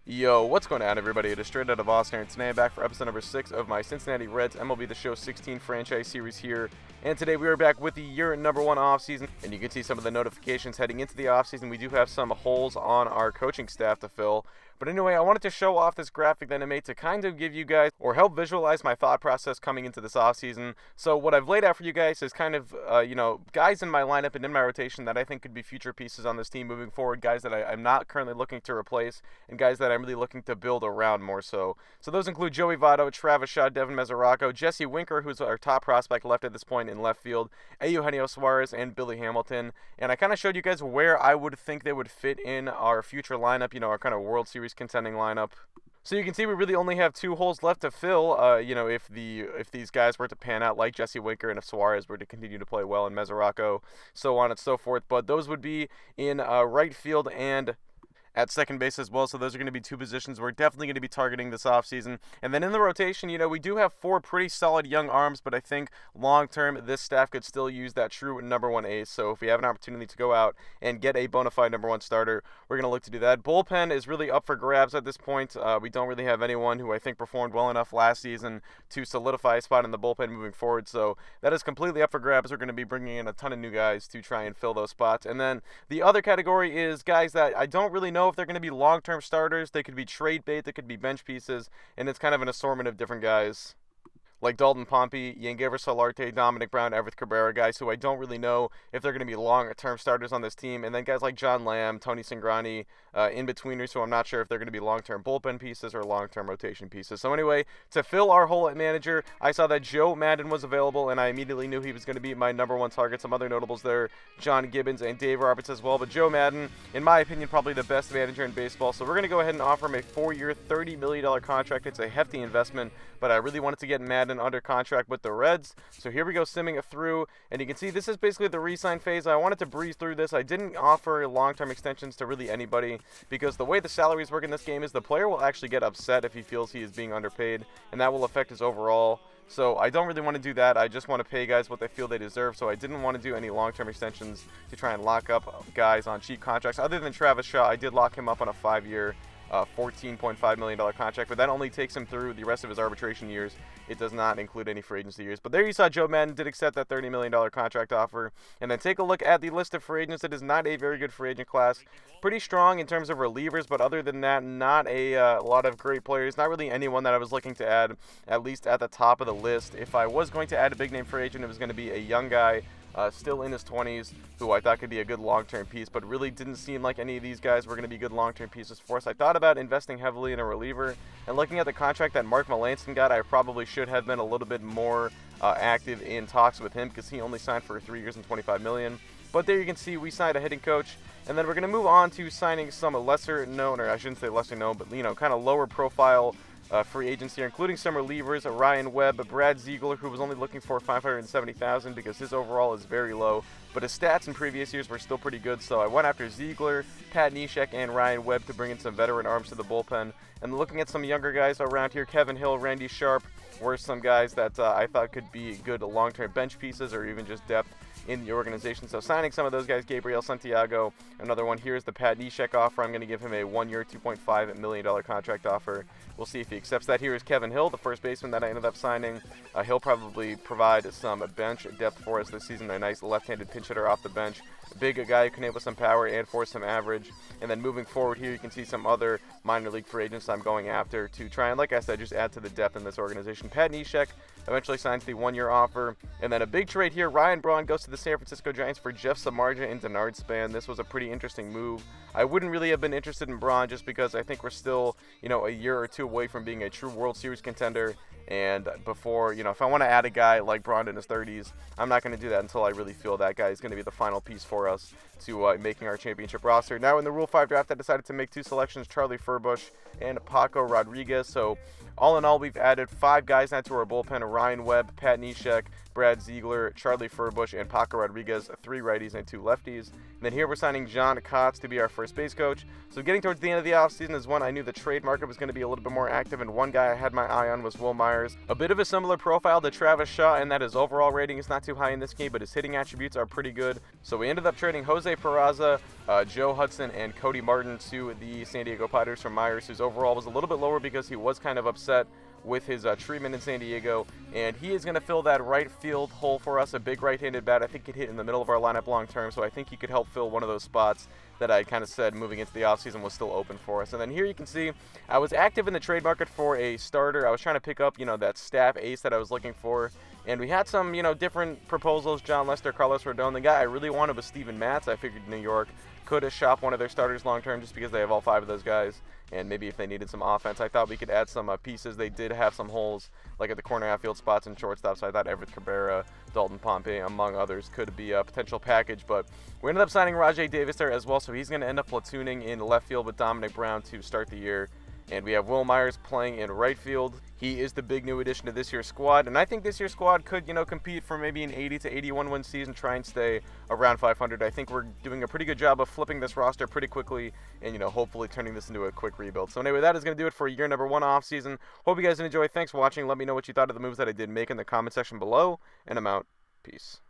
Yo, what's going on, everybody? It is Straight Out of Austin, and today I'm back for episode number 6 of my Cincinnati Reds MLB The Show 16 franchise series here. And today we are back with the year number 1 offseason, and you can see some of the notifications heading into the offseason. We do have some holes on our coaching staff to fill. But anyway, I wanted to show off this graphic that I made to kind of give you guys, or help visualize my thought process coming into this offseason. So what I've laid out for you guys is kind of, guys in my lineup and in my rotation that I think could be future pieces on this team moving forward, guys that I'm not currently looking to replace, and guys that I'm really looking to build around more so. So those include Joey Votto, Travis Shaw, Devin Mesoraco, Jesse Winker, who's our top prospect left at this point in left field, Eugenio Suarez, and Billy Hamilton. And I kind of showed you guys where I would think they would fit in our future lineup, our kind of World Series contending lineup. So you can see we really only have 2 holes left to fill. If these guys were to pan out like Jesse Winker, and if Suarez were to continue to play well, and Mesoraco, so on and so forth. But those would be in right field and at second base as well. So those are going to be 2 positions we're definitely going to be targeting this offseason. And then in the rotation, we do have 4 pretty solid young arms, but I think long term this staff could still use that true number 1 ace. So if we have an opportunity to go out and get a bona fide number 1 starter, we're going to look to do that. Bullpen is really up for grabs at this point. We don't really have anyone who I think performed well enough last season to solidify a spot in the bullpen moving forward. So that is completely up for grabs. We're going to be bringing in a ton of new guys to try and fill those spots. And then the other category is guys that I don't really know if they're going to be long-term starters. They could be trade bait, they could be bench pieces, and it's kind of an assortment of different guys like Dalton Pompey, Yangever Solarte, Dominic Brown, Everett Cabrera, guys who I don't really know if they're going to be long-term starters on this team. And then guys like John Lamb, Tony Cingrani, in-betweeners who I'm not sure if they're going to be long-term bullpen pieces or long-term rotation pieces. So anyway, to fill our hole at manager, I saw that Joe Maddon was available, and I immediately knew he was going to be my number 1 target. Some other notables there, John Gibbons and Dave Roberts as well. But Joe Maddon, in my opinion, probably the best manager in baseball. So we're going to go ahead and offer him a 4-year, $30 million contract. It's a hefty investment, but I really wanted to get Maddon under contract with the Reds. So here we go, simming it through, and you can see this is basically the re-sign phase. I wanted to breeze through this. I didn't offer long-term extensions to really anybody because the way the salaries work in this game is the player will actually get upset if he feels he is being underpaid, and that will affect his overall. So I don't really want to do that. I just want to pay guys what they feel they deserve. So I didn't want to do any long-term extensions to try and lock up guys on cheap contracts. Other than Travis Shaw, I did lock him up on a 5-year $14.5 million contract, but that only takes him through the rest of his arbitration years. It does not include any free agency years. But there you saw Joe Maddon did accept that $30 million contract offer. And then take a look at the list of free agents. It is not a very good free agent class. Pretty strong in terms of relievers, but other than that, not a lot of great players. Not really anyone that I was looking to add, at least at the top of the list. If I was going to add a big name free agent, it was going to be a young guy, still in his 20s, who I thought could be a good long-term piece, but really didn't seem like any of these guys were going to be good long-term pieces for us. I thought about investing heavily in a reliever, and looking at the contract that Mark Melancon got, I probably should have been a little bit more active in talks with him because he only signed for 3 years and $25 million. But there you can see we signed a hitting coach, and then we're going to move on to signing some lesser known, or I shouldn't say lesser known, but kind of lower profile free agents here, including some relievers, Ryan Webb, Brad Ziegler, who was only looking for $570,000 because his overall is very low, but his stats in previous years were still pretty good. So I went after Ziegler, Pat Neshek, and Ryan Webb to bring in some veteran arms to the bullpen. And looking at some younger guys around here, Kevin Hill, Randy Sharp were some guys that I thought could be good long-term bench pieces or even just depth in the organization. So signing some of those guys, Gabriel Santiago, another one. Here's the Pat Neshek offer. I'm going to give him a 1-year, $2.5 million contract offer. We'll see if he accepts that. Here is Kevin Hill, the first baseman that I ended up signing. He'll probably provide some bench depth for us this season. A nice left-handed pinch hitter off the bench. A big guy who can hit with some power and force some average. And then moving forward here, you can see some other minor league free agents I'm going after to try and, like I said, just add to the depth in this organization. Pat Neshek eventually signs the 1-year offer. And then a big trade here, Ryan Braun goes to the San Francisco Giants for Jeff Samardzija and Denard Span. This was a pretty interesting move. I wouldn't really have been interested in Braun just because I think we're still, a year or 2 away from being a true World Series contender. And before, if I want to add a guy like Braun in his 30s, I'm not going to do that until I really feel that guy is going to be the final piece for us to making our championship roster. Now in the Rule 5 draft, I decided to make 2 selections, Charlie Furbush and Paco Rodriguez. So All in all, we've added 5 guys now to our bullpen: Ryan Webb, Pat Neshek, Brad Ziegler, Charlie Furbush, and Paco Rodriguez, 3 righties and 2 lefties. And then here we're signing John Kotz to be our first base coach. So getting towards the end of the offseason is when I knew the trade market was going to be a little bit more active, and one guy I had my eye on was Wil Myers. A bit of a similar profile to Travis Shaw in that his overall rating is not too high in this game, but his hitting attributes are pretty good. So we ended up trading Jose Peraza, Joe Hudson, and Cody Martin to the San Diego Padres from Myers, whose overall was a little bit lower because he was kind of upset with his treatment in San Diego, and he is going to fill that right field hole for us. A big right-handed bat I think could hit in the middle of our lineup long term, so I think he could help fill one of those spots that I kind of said moving into the offseason was still open for us. And then here you can see I was active in the trade market for a starter. I was trying to pick up, that staff ace that I was looking for, and we had some, different proposals. John Lester, Carlos Rodon. The guy I really wanted was Steven Matz. I figured New York could have shopped one of their starters long term just because they have all 5 of those guys. And maybe if they needed some offense, I thought we could add some pieces. They did have some holes, like at the corner outfield spots and shortstop, so I thought Everett Cabrera, Dalton Pompey, among others, could be a potential package. But we ended up signing Rajay Davis there as well, so he's going to end up platooning in left field with Dominic Brown to start the year. And we have Wil Myers playing in right field. He is the big new addition to this year's squad, and I think this year's squad could, compete for maybe an 80 to 81 win season, try and stay around 500. I think we're doing a pretty good job of flipping this roster pretty quickly and, hopefully turning this into a quick rebuild. So anyway, that is going to do it for year number 1 off season. Hope you guys enjoy. Thanks for watching. Let me know what you thought of the moves that I did make in the comment section below, and I'm out. Peace.